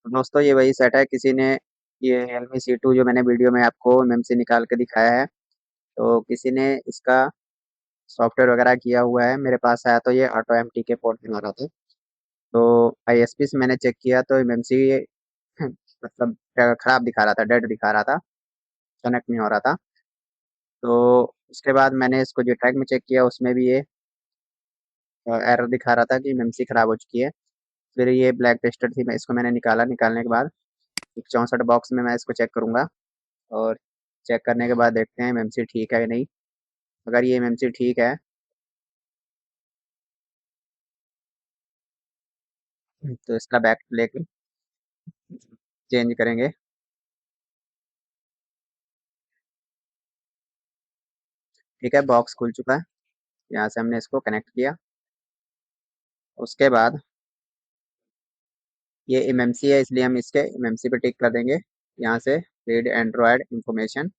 तो दोस्तों ये वही सेट है, किसी ने ये Realme C2 जो मैंने वीडियो में आपको एमएमसी निकाल के दिखाया है, तो किसी ने इसका सॉफ्टवेयर वगैरह किया हुआ है। मेरे पास आया तो ये ऑटो एमटी के पोर्ट में आ रहा था। तो आईएसपी से मैंने चेक किया तो एमएमसी मतलब खराब दिखा रहा था, डेड दिखा रहा था, कनेक्ट नहीं हो रहा था। तो उसके बाद मैंने इसको जो ट्रैक में चेक किया उसमें भी ये एरर दिखा रहा था कि एमएमसी खराब हो चुकी है। फिर ये ब्लैक टेस्टर थी, मैं इसको मैंने निकाला, निकालने के बाद एक 64 बॉक्स में मैं इसको चेक करूंगा। और चेक करने के बाद देखते हैं एमएमसी ठीक है या नहीं। अगर ये एमएमसी ठीक है तो इसका बैक लेके चेंज करेंगे। ठीक है, बॉक्स खुल चुका है। यहाँ से हमने इसको कनेक्ट किया। उसके बाद ये एमएमसी है इसलिए हम इसके एमएमसी पे टिक कर देंगे। यहाँ से रीड एंड्रॉयड इंफॉर्मेशन,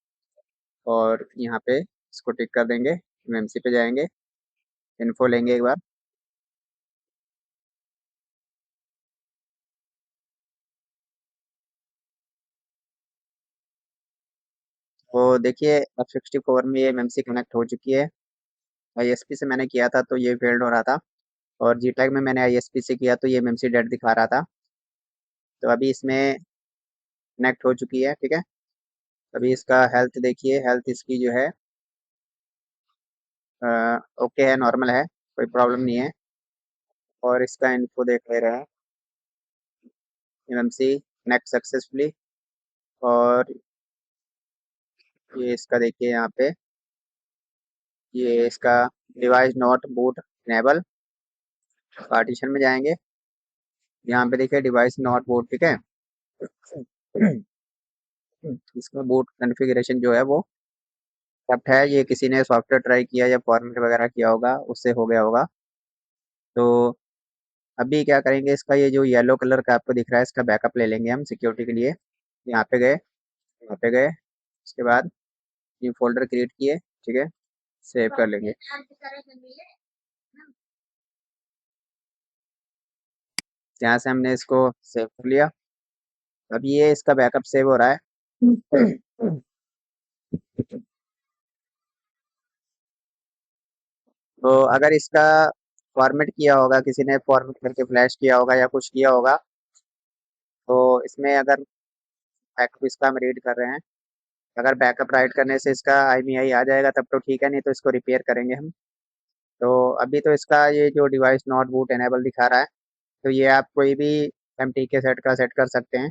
और यहाँ पे इसको टिक कर देंगे, एमएमसी पे जाएंगे, इन्फो लेंगे एक बार। तो देखिए अब 64 में ये एमएमसी कनेक्ट हो चुकी है। आईएसपी से मैंने किया था तो ये फेल्ड हो रहा था, और जीटैग में मैंने आईएसपी से किया तो ये एमएमसी डेड दिखा रहा था। तो अभी इसमें कनेक्ट हो चुकी है, ठीक है। अभी इसका हेल्थ देखिए, हेल्थ इसकी जो है ओके है, नॉर्मल है, कोई प्रॉब्लम नहीं है। और इसका इन्फो देख ले रहे हैं, एमएमसी कनेक्ट सक्सेसफुली। और ये इसका देखिए यहाँ पे, ये इसका device not boot enable, partition में जाएंगे। यहाँ पे देखिए डिवाइस नॉट बूट, ठीक है। इसका बूट कॉन्फ़िगरेशन जो है वो करेक्ट है। ये किसी ने सॉफ्टवेयर ट्राई किया या फॉर्मेट वगैरह किया होगा, उससे हो गया होगा। तो अभी क्या करेंगे, इसका ये जो येलो कलर का आपको दिख रहा है इसका बैकअप ले लेंगे हम सिक्योरिटी के लिए। यहाँ पे गए, यहाँ पे गए, उसके बाद ये फोल्डर क्रिएट किए, ठीक है, सेव कर लेंगे। यहाँ से हमने इसको सेव कर लिया। अब ये इसका बैकअप सेव हो रहा है। तो अगर इसका फॉर्मेट किया होगा, किसी ने फॉर्मेट करके फ्लैश किया होगा या कुछ किया होगा, तो इसमें अगर बैकअप इसका हम रीड कर रहे हैं, अगर बैकअप राइट करने से इसका IMEI आ जाएगा तब तो ठीक है, नहीं तो इसको रिपेयर करेंगे हम। तो अभी तो इसका ये जो डिवाइस नॉट बूट एनेबल दिखा रहा है, तो ये आप कोई भी MTK सेट का सेट कर सकते हैं।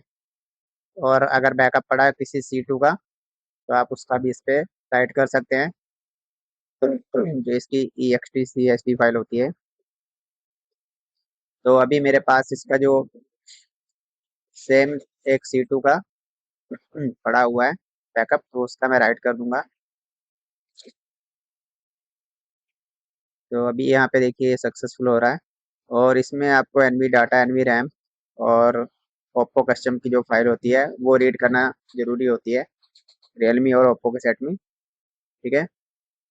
और अगर बैकअप पड़ा है किसी C2 का, तो आप उसका भी इस पे राइट कर सकते हैं। जो इसकी EXT CSV फाइल होती है। तो अभी मेरे पास इसका जो सेम एक C2 का पड़ा हुआ है बैकअप, तो उसका मैं राइट कर दूंगा। तो अभी यहाँ पे देखिए सक्सेसफुल हो रहा है। और इसमें आपको NV डाटा, NV रैम और ओप्पो कस्टम की जो फाइल होती है वो रीड करना जरूरी होती है, रियलमी और ओप्पो के सेट में, ठीक है।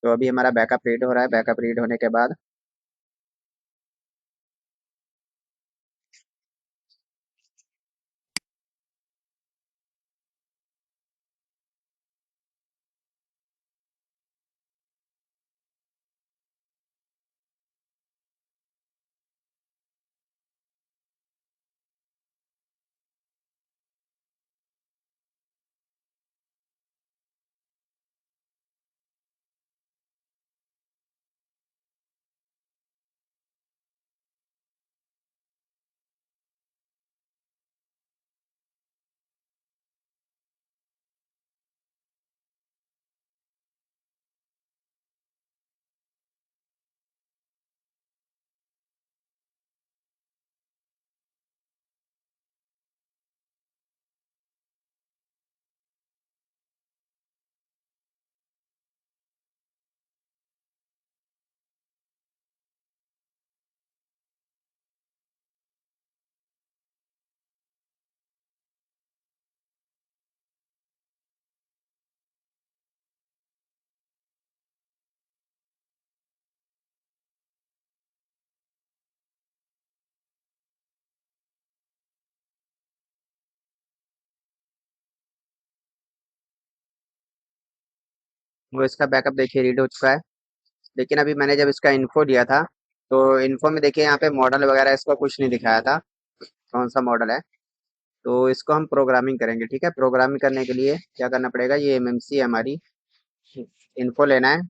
तो अभी हमारा बैकअप रीड हो रहा है, बैकअप रीड होने के बाद वो इसका बैकअप देखिए रीड हो चुका है। लेकिन अभी मैंने जब इसका इन्फो दिया था, तो इन्फो में देखिए यहाँ पे मॉडल वगैरह इसका कुछ नहीं दिखाया था, कौन सा मॉडल है। तो इसको हम प्रोग्रामिंग करेंगे, ठीक है। प्रोग्रामिंग करने के लिए क्या करना पड़ेगा, ये एमएमसी है हमारी, इन्फो लेना है।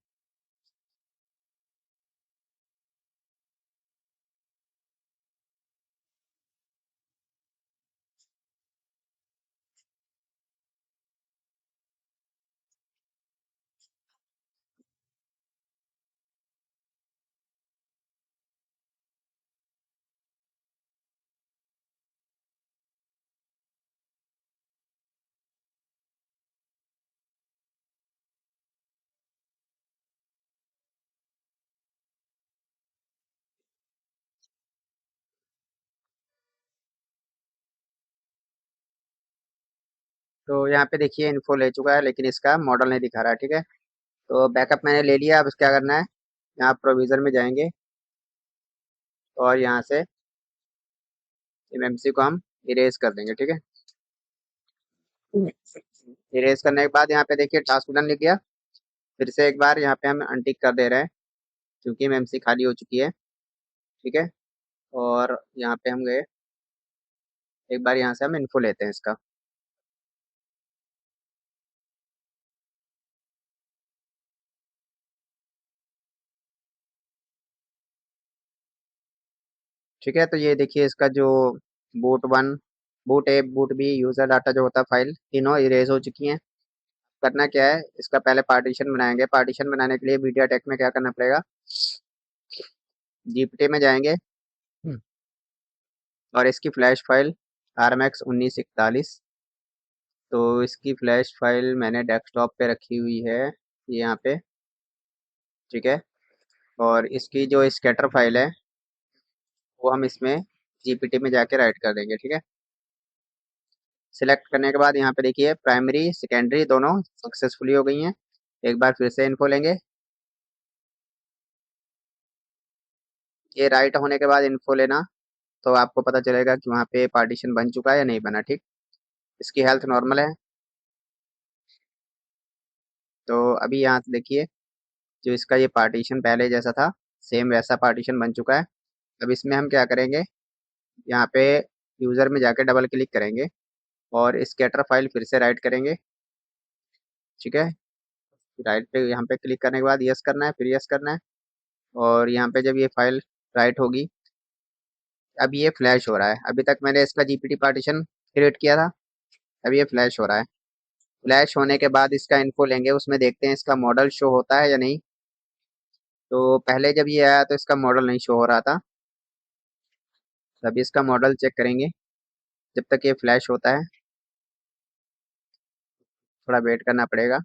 तो यहाँ पे देखिए इन्फो ले चुका है, लेकिन इसका मॉडल नहीं दिखा रहा है, ठीक है। तो बैकअप मैंने ले लिया, अब क्या करना है, यहाँ प्रोविजन में जाएंगे और यहाँ से एमएमसी को हम इरेज कर देंगे, ठीक है। इरेज करने के बाद यहाँ पे देखिए टास्क डन लिख गया। फिर से एक बार यहाँ पे हम अनटिक कर दे रहे हैं, क्योंकि एमएमसी खाली हो चुकी है, ठीक है। और यहाँ पे हम गए, एक बार यहाँ से हम इन्फो लेते हैं इसका। ठीक है, तो ये देखिए इसका जो बूट वन, बूट ए, बूट बी, यूजर डाटा जो होता है फाइल, तीनों इरेज हो चुकी हैं। करना क्या है, इसका पहले पार्टीशन बनाएंगे। पार्टीशन बनाने के लिए मीडिया टेक में क्या करना पड़ेगा, जीपीटी में जाएंगे। और इसकी फ्लैश फाइल RMX 1941, तो इसकी फ्लैश फाइल मैंने डेस्कटॉप पे रखी हुई है, ये यहाँ पे, ठीक है। और इसकी जो स्कैटर फाइल है, वो हम इसमें जीपीटी में जाके राइट कर देंगे, ठीक है। सिलेक्ट करने के बाद यहाँ पे देखिए प्राइमरी सेकेंडरी दोनों सक्सेसफुली हो गई हैं। एक बार फिर से इन्फो लेंगे। ये राइट होने के बाद इन्फो लेना, तो आपको पता चलेगा कि वहाँ पे पार्टीशन बन चुका है या नहीं बना, ठीक। इसकी हेल्थ नॉर्मल है। तो अभी यहाँ से देखिए, जो इसका ये पार्टीशन पहले जैसा था, सेम वैसा पार्टीशन बन चुका है। अब इसमें हम क्या करेंगे, यहाँ पे यूज़र में जाके डबल क्लिक करेंगे और स्कैटर फाइल फिर से राइट करेंगे, ठीक है। राइट पे, यहाँ पे क्लिक करने के बाद यस करना है, फिर यस करना है। और यहाँ पे जब ये फाइल राइट होगी, अब ये फ्लैश हो रहा है। अभी तक मैंने इसका जीपीटी पार्टीशन क्रिएट किया था, अब ये फ्लैश हो रहा है। फ्लैश होने के बाद इसका इन्फो लेंगे, उसमें देखते हैं इसका मॉडल शो होता है या नहीं। तो पहले जब ये आया तो इसका मॉडल नहीं शो हो रहा था, तो अभी इसका मॉडल चेक करेंगे। जब तक ये फ्लैश होता है, थोड़ा वेट करना पड़ेगा।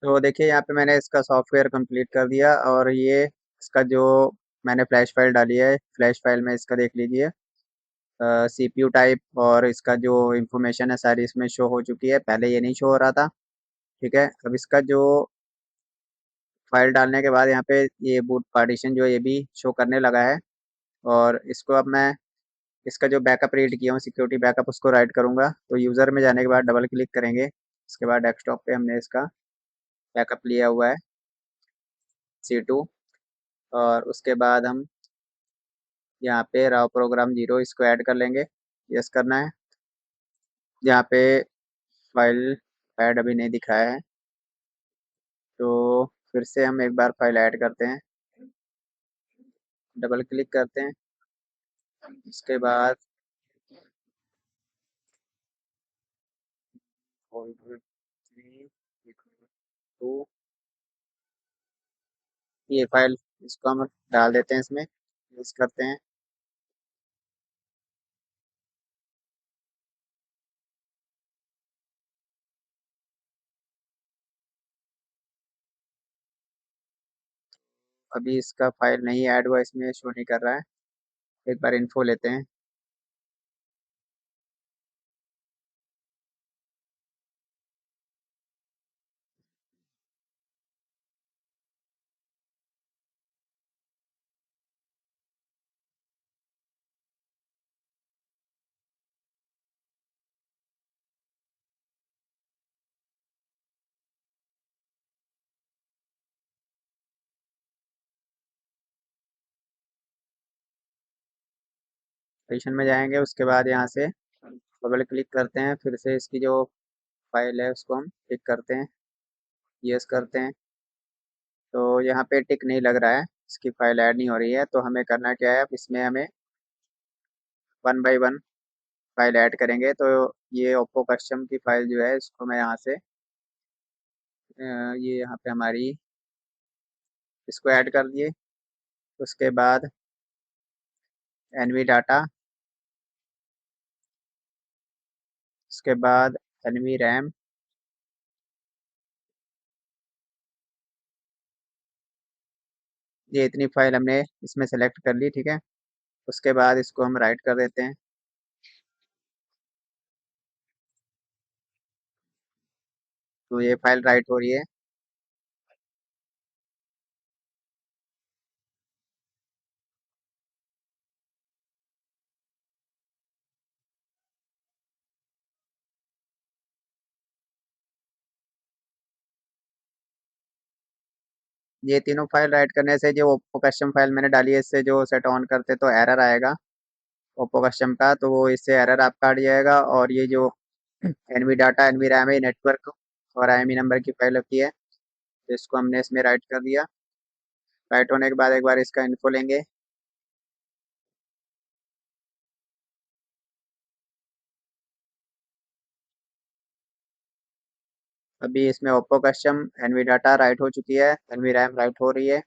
तो देखिए यहाँ पे मैंने इसका सॉफ्टवेयर कंप्लीट कर दिया, और ये इसका जो मैंने फ्लैश फाइल डाली है, फ्लैश फाइल में इसका देख लीजिए, सीपीयू टाइप और इसका जो इंफॉर्मेशन है सारी इसमें शो हो चुकी है। पहले ये नहीं शो हो रहा था। ठीक है, अब इसका जो फाइल डालने के बाद यहाँ पे ये बूट पार्टीशन जो ये भी शो करने लगा है। और इसको अब मैं इसका जो बैकअप रीड किया हूँ सिक्योरिटी बैकअप, उसको राइट करूँगा। तो यूज़र में जाने के बाद डबल क्लिक करेंगे, उसके बाद डेस्कटॉप पे हमने इसका बैकअप लिया हुआ है C2। और उसके बाद हम यहाँ पे राव प्रोग्राम 0 इसको ऐड कर लेंगे, यस करना है। यहाँ पे फाइल ऐड अभी नहीं दिखाया है, तो फिर से हम एक बार फाइल ऐड करते हैं, डबल क्लिक करते हैं। उसके बाद फोल्डर 3 2 ये फाइल इसको हम डाल देते हैं इसमें, यूज करते हैं। अभी इसका फाइल नहीं ऐड हुआ, इसमें शो नहीं कर रहा है। एक बार इन्फो लेते हैं। एडिशन में जाएंगे, उसके बाद यहाँ से डबल क्लिक करते हैं, फिर से इसकी जो फाइल है उसको हम टिक करते हैं, यस करते हैं। तो यहाँ पे टिक नहीं लग रहा है, इसकी फाइल ऐड नहीं हो रही है। तो हमें करना क्या है, अब इसमें हमें one by one file add करेंगे। तो ये ओप्पो कस्टम की फाइल जो है इसको मैं यहाँ से ये यहाँ पे हमारी इसको ऐड कर दिए। उसके बाद एनवी डाटा, उसके बाद एनवी रैम, ये इतनी फाइल हमने इसमें सेलेक्ट कर ली। ठीक है, उसके बाद इसको हम राइट कर देते हैं। तो ये फाइल राइट हो रही है। ये तीनों फाइल राइट करने से जो ओप्पो कस्टम फाइल मैंने डाली है इससे जो सेट ऑन करते तो एरर आएगा ओप्पो कस्टम का, तो वो इससे एरर आपका हट जाएगा। और ये जो एनवी डाटा एनवी रैम है नेटवर्क और आईएमई नंबर की फाइल होती है, तो इसको हमने इसमें राइट कर दिया। राइट होने के बाद एक बार इसका इन्फो लेंगे। अभी इसमें Oppo custom NV data write हो चुकी है, एनवी रैम राइट हो रही है।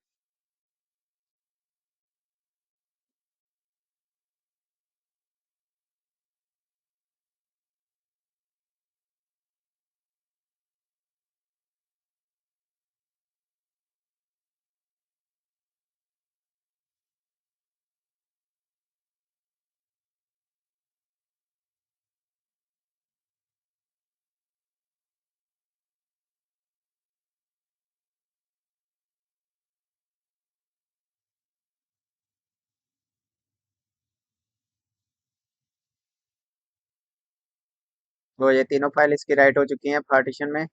तो ये तीनों फाइल इसकी राइट हो चुकी हैं पार्टीशन में।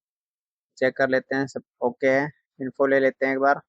चेक कर लेते हैं सब ओके है। इन्फो ले लेते हैं एक बार।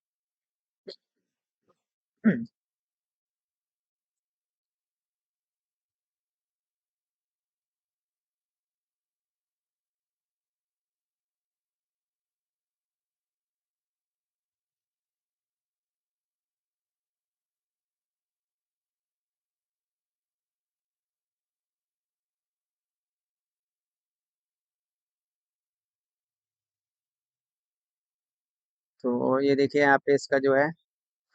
तो ये देखिए यहाँ पे इसका जो है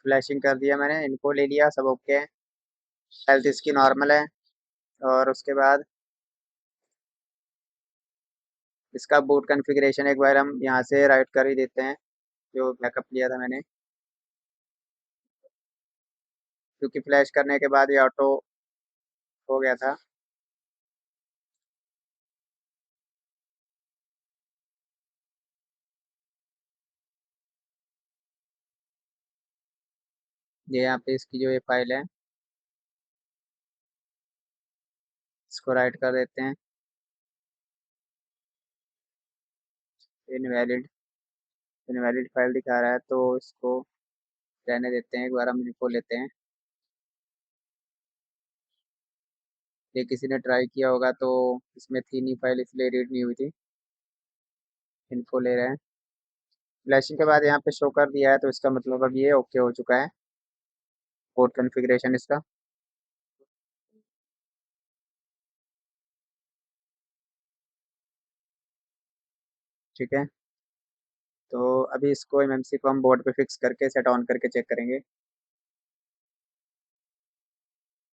फ्लैशिंग कर दिया मैंने, इनको ले लिया, सब ओके है। हेल्थ इसकी नॉर्मल है। और उसके बाद इसका बूट कॉन्फ़िगरेशन एक बार हम यहाँ से राइट कर ही देते हैं, जो बैकअप लिया था मैंने, क्योंकि फ्लैश करने के बाद ये ऑटो हो गया था। ये यहाँ पे इसकी जो ये फाइल है, इसको राइट कर देते हैं। इनवैलिड इनवैलिड फाइल दिखा रहा है, तो इसको रहने देते हैं, एक बार हम इनको लेते हैं। ये किसी ने ट्राई किया होगा, तो इसमें थी नहीं फाइल, इसलिए रीड नहीं हुई थी। इनको ले रहे हैं। फ्लैशिंग के बाद यहाँ पे शो कर दिया है, तो इसका मतलब अब ये ओके हो चुका है, पोर्ट कॉन्फ़िगरेशन इसका। ठीक है। तो अभी इसको एमएमसी को हम बोर्ड पे फिक्स करके सेट ऑन करके चेक करेंगे।